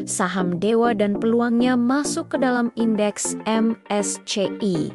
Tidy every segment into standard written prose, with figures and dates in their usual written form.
Saham Dewa dan peluangnya masuk ke dalam indeks MSCI.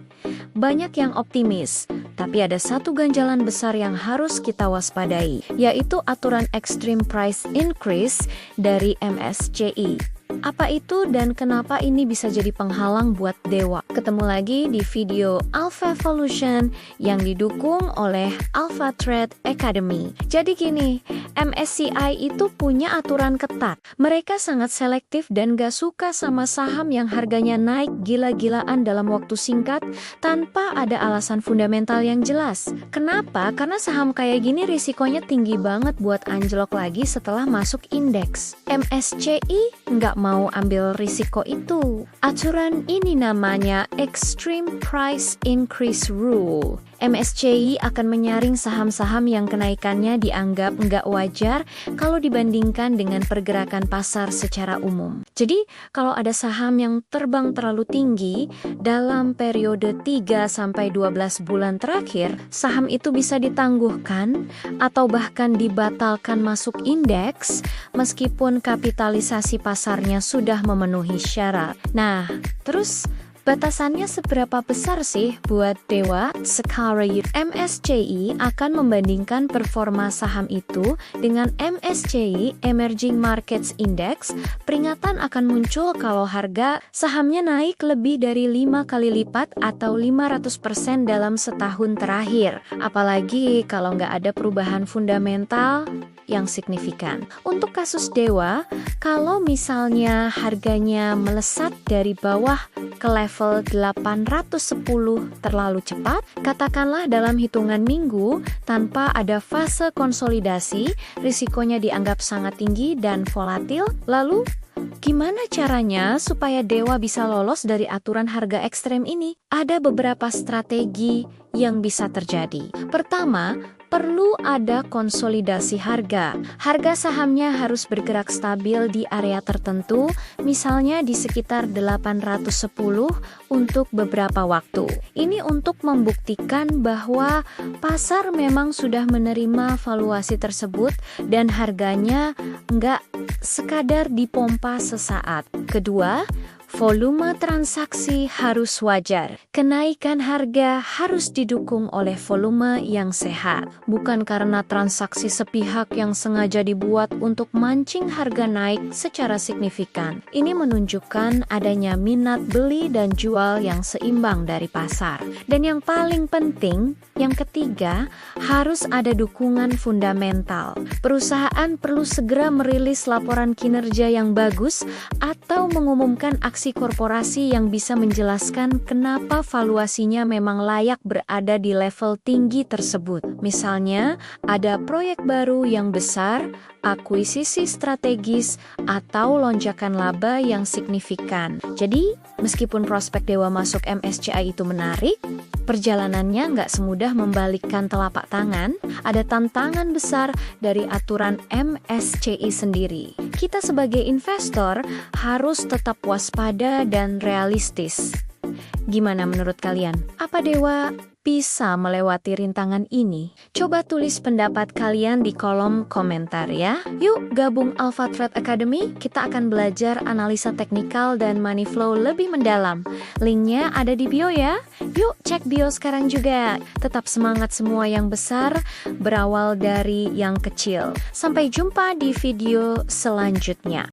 Banyak yang optimis, tapi ada satu ganjalan besar yang harus kita waspadai, yaitu aturan Extreme Price Increase dari MSCI. Apa itu dan kenapa ini bisa jadi penghalang buat Dewa? Ketemu lagi di video Alpha Evolution yang didukung oleh Alpha Trade Academy. Jadi gini, MSCI itu punya aturan ketat. Mereka sangat selektif dan gak suka sama saham yang harganya naik gila-gilaan dalam waktu singkat tanpa ada alasan fundamental yang jelas. Kenapa? Karena saham kayak gini risikonya tinggi banget buat anjlok lagi setelah masuk indeks. MSCI nggak mau ambil risiko itu. Aturan ini namanya Extreme Price Increase Rule. MSCI akan menyaring saham-saham yang kenaikannya dianggap nggak wajar kalau dibandingkan dengan pergerakan pasar secara umum. Jadi, kalau ada saham yang terbang terlalu tinggi dalam periode 3-12 bulan terakhir, saham itu bisa ditangguhkan atau bahkan dibatalkan masuk indeks meskipun kapitalisasi pasarnya sudah memenuhi syarat. Nah, terus batasannya seberapa besar sih buat Dewa? Sekarang MSCI akan membandingkan performa saham itu dengan MSCI Emerging Markets Index. Peringatan akan muncul kalau harga sahamnya naik lebih dari 5 kali lipat atau 500% dalam setahun terakhir. Apalagi kalau nggak ada perubahan fundamental yang signifikan. Untuk kasus Dewa, kalau misalnya harganya melesat dari bawah ke level 810 terlalu cepat, katakanlah dalam hitungan minggu tanpa ada fase konsolidasi, risikonya dianggap sangat tinggi dan volatil. Lalu, gimana caranya supaya Dewa bisa lolos dari aturan harga ekstrem ini? Ada beberapa strategi yang bisa terjadi. Pertama, perlu ada konsolidasi harga. Harga sahamnya harus bergerak stabil di area tertentu, misalnya di sekitar 810 untuk beberapa waktu. Ini untuk membuktikan bahwa pasar memang sudah menerima valuasi tersebut dan harganya nggak sekadar dipompa sesaat. Kedua, volume transaksi harus wajar. Kenaikan harga harus didukung oleh volume yang sehat, bukan karena transaksi sepihak yang sengaja dibuat untuk mancing harga naik secara signifikan. Ini menunjukkan adanya minat beli dan jual yang seimbang dari pasar. Dan yang paling penting, yang ketiga, harus ada dukungan fundamental. Perusahaan perlu segera merilis laporan kinerja yang bagus atau mengumumkan aksi korporasi yang bisa menjelaskan kenapa valuasinya memang layak berada di level tinggi tersebut. Misalnya, ada proyek baru yang besar, akuisisi strategis, atau lonjakan laba yang signifikan. Jadi, meskipun prospek Dewa masuk MSCI itu menarik, perjalanannya nggak semudah membalikkan telapak tangan. Ada tantangan besar dari aturan MSCI sendiri. Kita sebagai investor harus tetap waspada dan realistis. Gimana menurut kalian? Apa Dewa bisa melewati rintangan ini? Coba tulis pendapat kalian di kolom komentar ya. Yuk gabung Alpha Trade Academy, kita akan belajar analisa teknikal dan money flow lebih mendalam. Linknya ada di bio ya. Yuk cek bio sekarang juga. Tetap semangat, semua yang besar berawal dari yang kecil. Sampai jumpa di video selanjutnya.